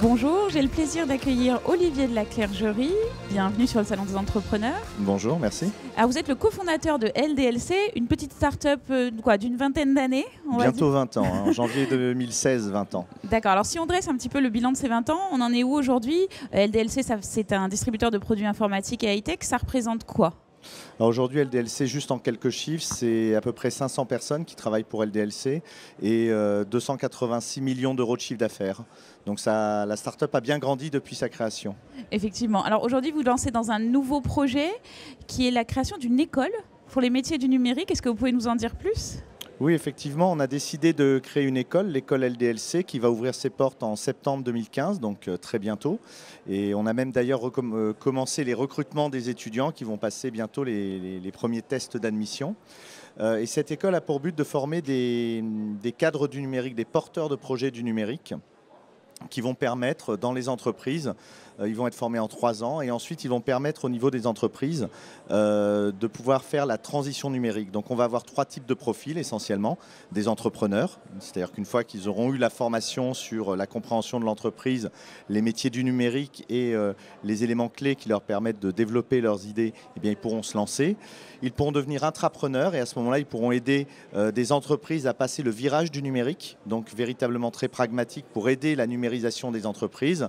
Bonjour, j'ai le plaisir d'accueillir Olivier de la Clergerie. Bienvenue sur le Salon des Entrepreneurs. Bonjour, merci. Alors vous êtes le cofondateur de LDLC, une petite start-up d'une vingtaine d'années. Bientôt 20 ans, en janvier 2016, 20 ans. D'accord, alors si on dresse un petit peu le bilan de ces 20 ans, on en est où aujourd'hui? LDLC, c'est un distributeur de produits informatiques et high-tech, ça représente quoi? Alors aujourd'hui, LDLC, juste en quelques chiffres, c'est à peu près 500 personnes qui travaillent pour LDLC et 286 millions d'euros de chiffre d'affaires. Donc la start-up a bien grandi depuis sa création. Effectivement. Alors aujourd'hui, vous lancez dans un nouveau projet qui est la création d'une école pour les métiers du numérique. Est-ce que vous pouvez nous en dire plus ? Oui, effectivement, on a décidé de créer une école, l'école LDLC, qui va ouvrir ses portes en septembre 2015, donc très bientôt. Et on a même d'ailleurs commencé les recrutements des étudiants qui vont passer bientôt les premiers tests d'admission. Et cette école a pour but de former des cadres du numérique, des porteurs de projets du numérique, qui vont permettre dans les entreprises, ils vont être formés en 3 ans et ensuite ils vont permettre au niveau des entreprises de pouvoir faire la transition numérique. Donc on va avoir 3 types de profils essentiellement. Des entrepreneurs, c'est-à-dire qu'une fois qu'ils auront eu la formation sur la compréhension de l'entreprise, les métiers du numérique et les éléments clés qui leur permettent de développer leurs idées, eh bien, ils pourront se lancer. Ils pourront devenir intrapreneurs et à ce moment-là, ils pourront aider des entreprises à passer le virage du numérique, donc véritablement très pragmatique pour aider la numérisation des entreprises.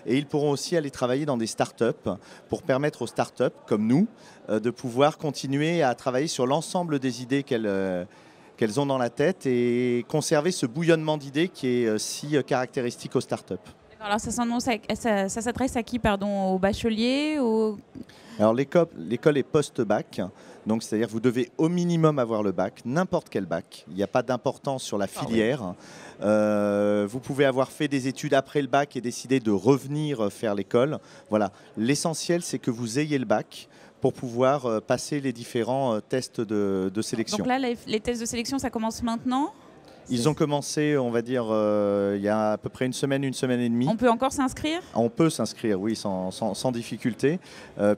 Et ils pourront aussi aller travailler dans des startups pour permettre aux startups, comme nous, de pouvoir continuer à travailler sur l'ensemble des idées qu'elles ont dans la tête et conserver ce bouillonnement d'idées qui est si caractéristique aux startups. Alors ça s'adresse à qui, pardon, aux bacheliers Alors l'école est post-bac, donc c'est-à-dire que vous devez au minimum avoir le bac, n'importe quel bac. Il n'y a pas d'importance sur la filière. Vous pouvez avoir fait des études après le bac et décider de revenir faire l'école. Voilà. L'essentiel, c'est que vous ayez le bac pour pouvoir passer les différents tests de sélection. Donc là, les tests de sélection, ça commence maintenant ? Ils ont commencé, on va dire, il y a à peu près une semaine et demie. On peut encore s'inscrire ? On peut s'inscrire, oui, sans difficulté,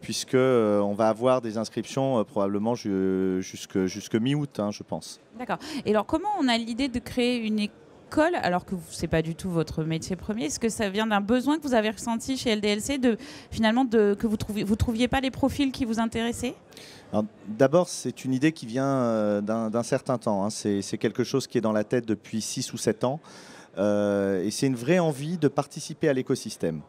puisqu'on va avoir des inscriptions probablement jusque mi-août, je pense. D'accord. Et alors, comment on a l'idée de créer une école, alors que ce n'est pas du tout votre métier premier? Est-ce que ça vient d'un besoin que vous avez ressenti chez LDLC, que vous trouviez pas les profils qui vous intéressaient? D'abord, c'est une idée qui vient d'un certain temps. C'est quelque chose qui est dans la tête depuis 6 ou 7 ans. Et c'est une vraie envie de participer à l'écosystème.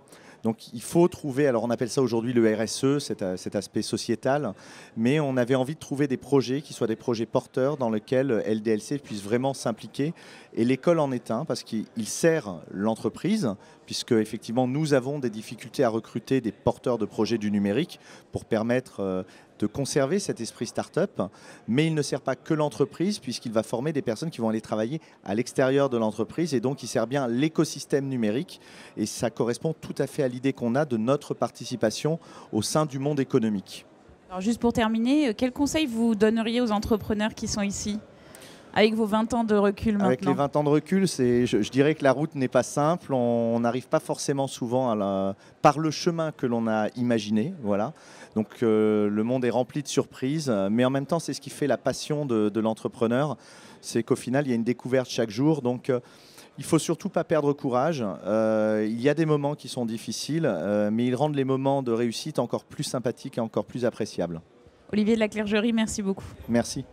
Donc il faut trouver, alors on appelle ça aujourd'hui le RSE, cet aspect sociétal, mais on avait envie de trouver des projets qui soient des projets porteurs dans lesquels LDLC puisse vraiment s'impliquer. Et l'école en est un, parce qu'il sert l'entreprise, puisque effectivement nous avons des difficultés à recruter des porteurs de projets du numérique pour permettre de conserver cet esprit start-up, mais il ne sert pas que l'entreprise, puisqu'il va former des personnes qui vont aller travailler à l'extérieur de l'entreprise, et donc il sert bien l'écosystème numérique, et ça correspond tout à fait à l'idée qu'on a de notre participation au sein du monde économique. Alors juste pour terminer, quel conseil vous donneriez aux entrepreneurs qui sont ici ? Avec vos 20 ans de recul maintenant. Avec les 20 ans de recul, je dirais que la route n'est pas simple. On n'arrive pas forcément souvent par le chemin que l'on a imaginé. Voilà. Donc le monde est rempli de surprises. Mais en même temps, c'est ce qui fait la passion de l'entrepreneur. C'est qu'au final, il y a une découverte chaque jour. Donc il ne faut surtout pas perdre courage. Il y a des moments qui sont difficiles, mais ils rendent les moments de réussite encore plus sympathiques et encore plus appréciables. Olivier de la Clergerie, merci beaucoup. Merci.